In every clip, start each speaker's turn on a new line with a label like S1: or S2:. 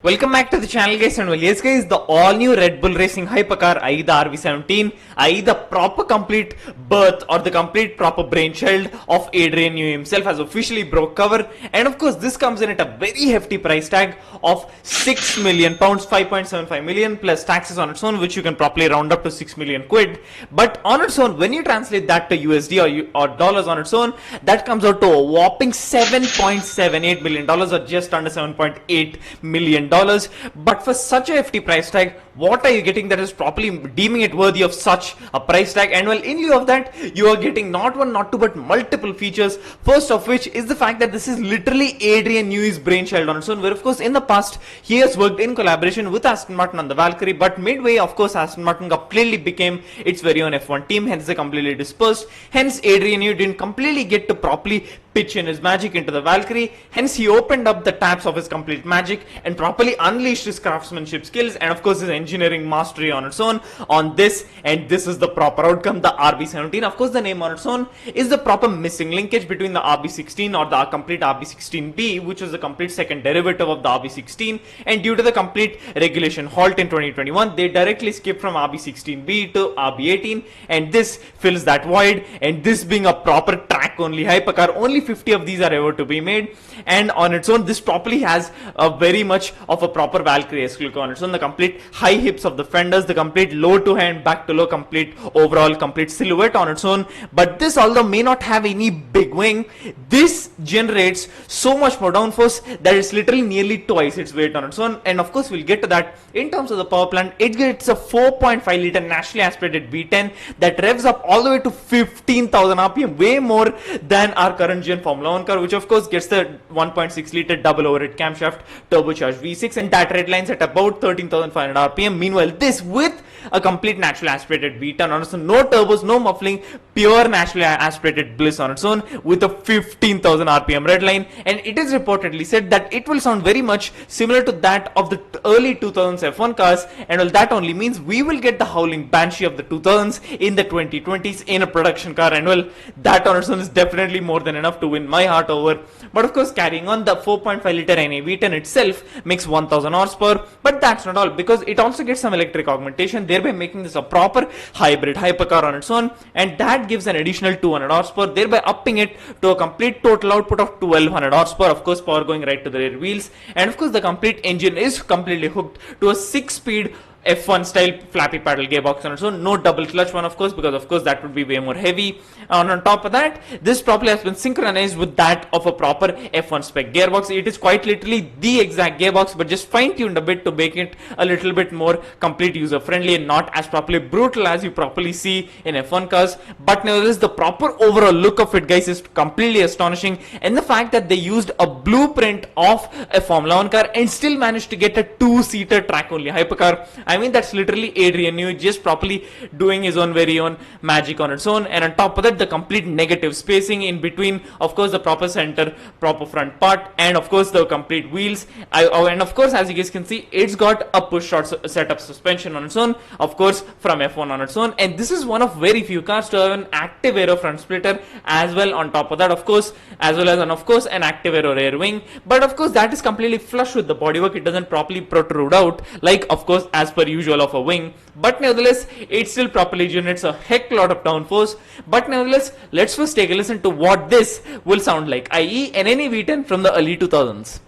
S1: Welcome back to the channel guys, and well yes guys, the all new Red Bull Racing Hypercar, i.e. the RB17, i.e. the proper complete birth or the complete proper brainchild of Adrian Newey himself, has officially broke cover. And of course this comes in at a very hefty price tag of £6 million, 5.75 million plus taxes on its own, which you can properly round up to 6 million quid. But on its own, when you translate that to USD or dollars on its own, that comes out to a whopping $7.78 million, or just under $7.8 million. But for such a hefty price tag, what are you getting that is properly deeming it worthy of such a price tag? And well, in lieu of that, you are getting not one, not two, but multiple features. First of which is the fact that this is literally Adrian Newey's brainchild on its own, where of course in the past he has worked in collaboration with Aston Martin on the Valkyrie, but midway of course Aston Martin completely became its very own F1 team, hence they completely dispersed. Hence Adrian Newey didn't completely get to properly pitch in his magic into the Valkyrie. Hence he opened up the taps of his complete magic and properly unleashed his craftsmanship skills and of course his engineering mastery on its own on this, and this is the proper outcome, the RB17. Of course the name on its own is the proper missing linkage between the RB16 or the complete RB16B, which was the complete second derivative of the RB16, and due to the complete regulation halt in 2021, they directly skipped from RB16B to RB18, and this fills that void. And this being a proper track only hypercar, only 50 of these are ever to be made, and on its own this properly has a very much of a proper Valkyrie-esque look on its own. The complete high hips of the fenders, the complete low to hand, back to low, complete overall complete silhouette on its own. But this, although may not have any big wing, this generates so much more downforce that it's literally nearly twice its weight on its own. And of course we'll get to that. In terms of the power plant, it gets a 4.5 liter naturally aspirated V10 that revs up all the way to 15,000 RPM, way more than our current gen Formula 1 car, which of course gets the 1.6 liter double overhead camshaft turbocharged V6, and that redlines at about 13,500 RPM. Meanwhile, this with a complete naturally aspirated V10 on its own, no turbos, no muffling, pure naturally aspirated bliss on its own, with a 15,000 RPM redline. And it is reportedly said that it will sound very much similar to that of the early 2000s F1 cars, and well, that only means we will get the howling banshee of the 2000s in the 2020s in a production car, and well, that on its own is definitely more than enough to win my heart over. But of course, carrying on, the 4.5 liter NA V10 itself makes 1000 horsepower, but that's not all, because it also gets some electric augmentation, thereby making this a proper hybrid hypercar on its own, and that gives an additional 200 horsepower, thereby upping it to a complete total output of 1200 horsepower. Of course, power going right to the rear wheels, and of course the complete engine is completely hooked to a 6-speed F1 style flappy paddle gearbox on its own, no double clutch one of course, because of course that would be way more heavy. And on top of that, this properly has been synchronized with that of a proper F1 spec gearbox. It is quite literally the exact gearbox, but just fine tuned a bit to make it a little bit more complete user friendly and not as properly brutal as you properly see in F1 cars. But nevertheless, the proper overall look of it, guys, is completely astonishing, and the fact that they used a blueprint of a Formula 1 car and still managed to get a 2-seater track only hypercar. I mean, that's literally Adrian Newey just properly doing his own very own magic on its own. And on top of that, the complete negative spacing in between, of course the proper center, proper front part, and of course the complete wheels. And of course, as you guys can see, it's got a push short setup suspension on its own, of course from F1 on its own. And this is one of very few cars to have an active aero front splitter as well on top of that, of course, as well as an active aero rear wing. But of course that is completely flush with the bodywork, it doesn't properly protrude out like of course as per usual of a wing, but nevertheless it still properly generates a heck lot of downforce. But nevertheless, let's first take a listen to what this will sound like, i.e. an NA V10 from the early 2000s.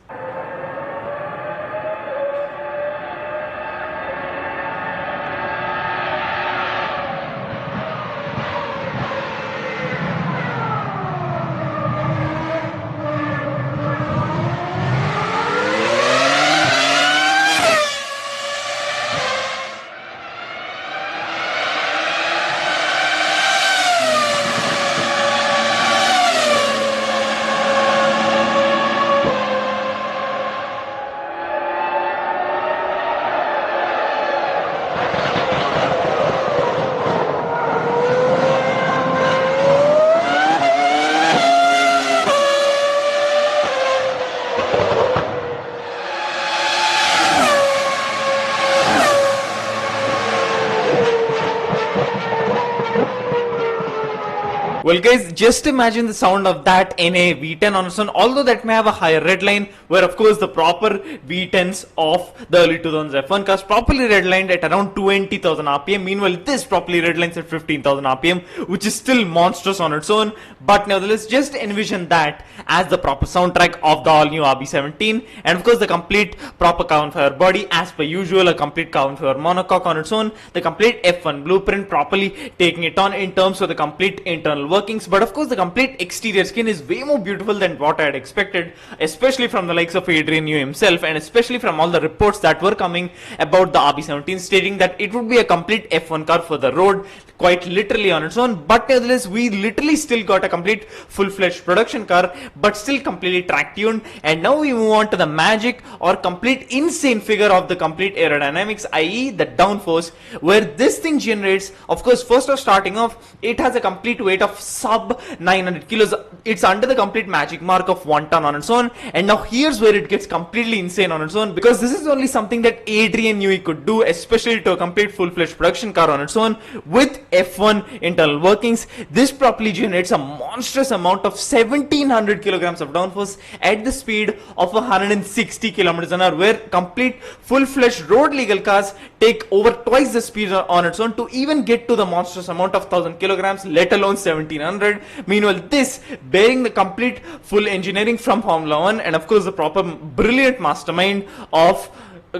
S1: Well guys, just imagine the sound of that in a V10 on its own, although that may have a higher redline, where of course the proper V10s of the early 2000s F1 cars properly redlined at around 20,000 RPM. Meanwhile, this properly redlines at 15,000 RPM, which is still monstrous on its own. But nevertheless, just envision that as the proper soundtrack of the all-new RB17, and of course the complete proper carbon fiber body as per usual, a complete carbon fiber monocoque on its own, the complete F1 blueprint properly taking it on in terms of the complete internal workings. But of course the complete exterior skin is way more beautiful than what I had expected, especially from the likes of Adrian Newey himself, and especially from all the reports that were coming about the RB17 stating that it would be a complete F1 car for the road, quite literally on its own. But nevertheless, we literally still got a complete full-fledged production car, but still completely track tuned. And now we move on to the magic or complete insane figure of the complete aerodynamics, i.e. the downforce, where this thing generates, of course, first of starting off, it has a complete weight of sub 900 kilos. It's under the complete magic mark of 1 ton on its own. And now here's where it gets completely insane on its own, because this is only something that Adrian Newey could do, especially to a complete full-fledged production car on its own with F1 internal workings. This properly generates a monstrous amount of 1700 kilograms of downforce at the speed of 160 kilometers an hour, where complete full-fledged road legal cars take over twice the speed on its own to even get to the monstrous amount of 1000 kilograms, let alone 1700. Meanwhile, this bearing the complete full engineering from Formula 1, and of course the proper brilliant mastermind of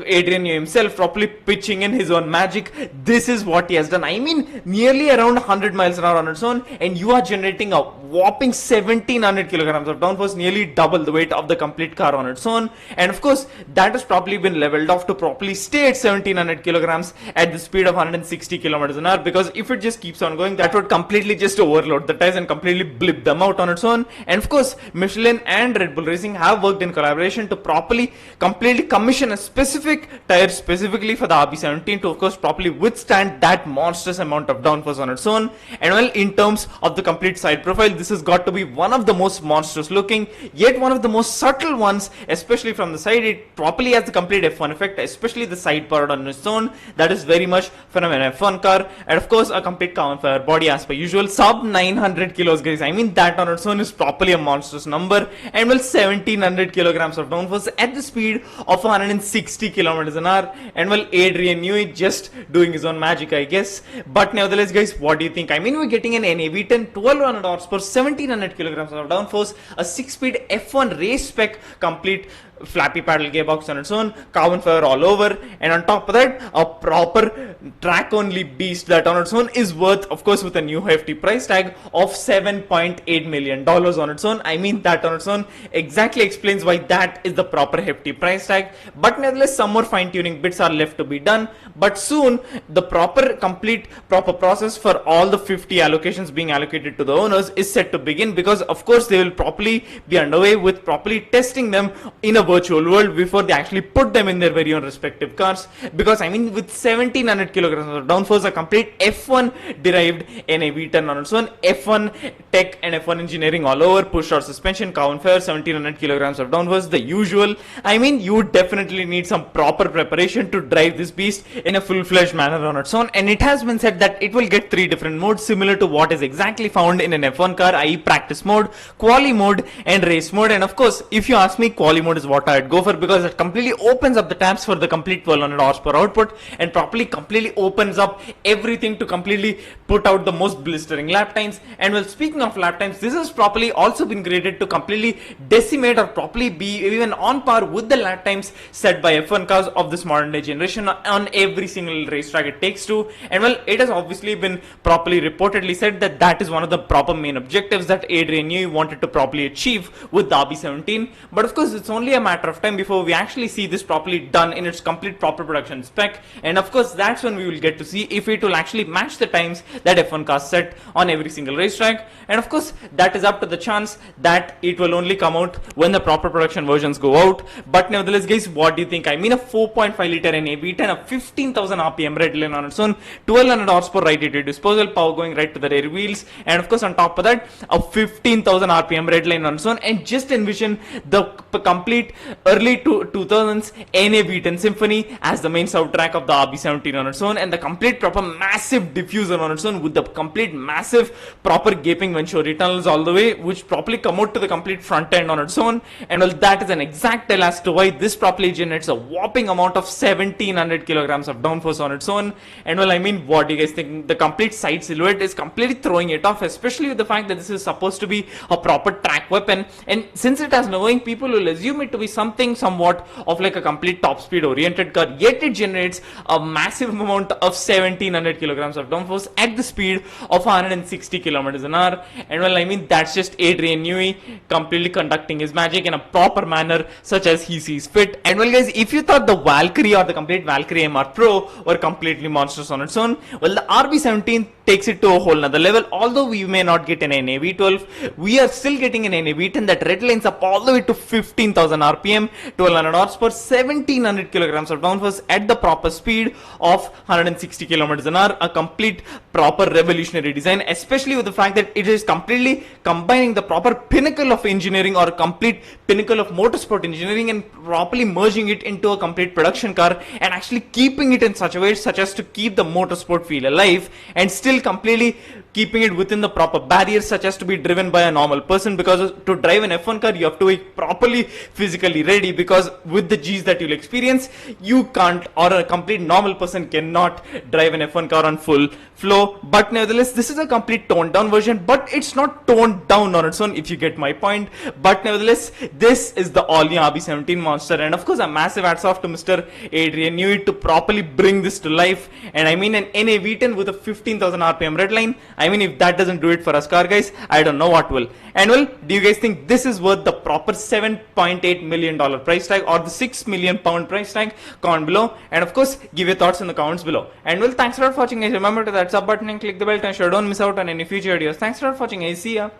S1: Adrian Newey himself properly pitching in his own magic. This is what he has done. I mean, nearly around 100 miles an hour on its own, and you are generating a whopping 1700 kilograms of downforce, nearly double the weight of the complete car on its own. And of course, that has probably been leveled off to properly stay at 1700 kilograms at the speed of 160 kilometers an hour, because if it just keeps on going, that would completely just overload the tires and completely blip them out on its own. And of course, Michelin and Red Bull Racing have worked in collaboration to properly completely commission a specific tire specifically for the RB17 to of course properly withstand that monstrous amount of downforce on its own. And well, in terms of the complete side profile, this has got to be one of the most monstrous looking, yet one of the most subtle ones, especially from the side. It properly has the complete F1 effect, especially the side part on its own, that is very much from an F1 car. And of course a complete carbon fiber body as per usual, sub 900 kilos guys. I mean, that on its own is properly a monstrous number. And well, 1700 kilograms of downforce at the speed of 160 kilometers an hour. And well, Adrian Newey just doing his own magic, I guess. But nevertheless guys, what do you think? I mean, we're getting an NAV10 1200 horsepower, 1700 kilograms of downforce, a 6-speed F1 race spec complete flappy paddle gearbox on its own, carbon fiber all over, and on top of that, a proper track only beast that on its own is worth, of course, with a new hefty price tag of $7.8 million on its own. I mean, that on its own exactly explains why that is the proper hefty price tag. But nevertheless, some more fine-tuning bits are left to be done, but soon the proper process for all the 50 allocations being allocated to the owners is set to begin, because of course they will properly be underway with properly testing them in a virtual world before they actually put them in their very own respective cars. Because I mean, with 1700 kilograms of downforce, a complete F1 derived NAV10 on its own, F1 tech and F1 engineering all over, push rod suspension, carbon fiber, 1700 kilograms of downforce, the usual. I mean, you would definitely need some proper preparation to drive this beast in a full-fledged manner on its own. And it has been said that it will get 3 different modes similar to what is exactly found in an F1 car, i.e. practice mode, quali mode, and race mode. And of course, if you ask me, quali mode is what I'd go for, because it completely opens up the taps for the complete 1200 horsepower output and properly completely opens up everything to completely put out the most blistering lap times. And well, speaking of lap times, this has properly also been created to completely decimate or properly be even on par with the lap times set by F1 cars of this modern day generation on every single racetrack it takes to. And well, it has obviously been properly reportedly said that that is one of the proper main objectives that Adrian Newey wanted to properly achieve with the RB17. But of course, it's only a matter of time before we actually see this properly done in its complete proper production spec. And of course, that's when we will get to see if it will actually match the times that F1 cars set on every single racetrack. And of course, that is up to the chance that it will only come out when the proper production versions go out. But nevertheless guys, what do you think? I mean, mean a 4.5 liter NA V10, a 15,000 RPM redline on its own, 1200 horsepower right-handed disposal, power going right to the rear wheels, and of course on top of that, a 15,000 RPM redline on its own. And just envision the complete early 2000s NA V10 Symphony as the main soundtrack of the RB17 on its own, and the complete proper massive diffuser on its own with the complete massive proper gaping Venturi tunnels all the way, which properly come out to the complete front end on its own. And well, that is an exact tell as to why this properly generates a whopping amount of 1700 kilograms of downforce on its own. And well, I mean, what do you guys think? The complete side silhouette is completely throwing it off, especially with the fact that this is supposed to be a proper track weapon, and since it has knowing, people will assume it to be something somewhat of like a complete top speed oriented car, yet it generates a massive amount of 1700 kilograms of downforce at the speed of 160 kilometers an hour. And well, I mean, that's just Adrian Newey completely conducting his magic in a proper manner such as he sees fit. And well guys, if you thought the Valkyrie or the complete Valkyrie MR Pro were completely monstrous on its own, well, the RB17 takes it to a whole nother level. Although we may not get an NAV12, we are still getting an NAV10 that redlines up all the way to 15,000 RPM, 1200 horsepower, 1700 kilograms of downforce at the proper speed of 160 kilometers an hour. A complete proper revolutionary design, especially with the fact that it is completely combining the proper pinnacle of engineering or complete pinnacle of motorsport engineering and properly merging it into a complete production car, and actually keeping it in such a way such as to keep the motorsport feel alive and still completely keeping it within the proper barriers such as to be driven by a normal person, because to drive an F1 car you have to be properly physically ready, because with the G's that you'll experience, you can't, or a complete normal person cannot drive an F1 car on full flow. But nevertheless, this is a complete toned down version, but it's not toned down on its own, if you get my point. But nevertheless, this is the all new RB17 monster, and of course a massive hats off to Mr. Adrian Newey to properly bring this to life. And I mean, an NAV10 with a 15,000 RPM redline, I mean, if that doesn't do it for us car guys, I don't know what will. And well, do you guys think this is worth the proper $7.8 million price tag or the £6 million price tag? Comment below, and of course give your thoughts in the comments below. And well, thanks a lot for watching guys. Remember to that sub button and click the bell to ensure you don't miss out on any future videos. Thanks a lot for watching guys. See ya.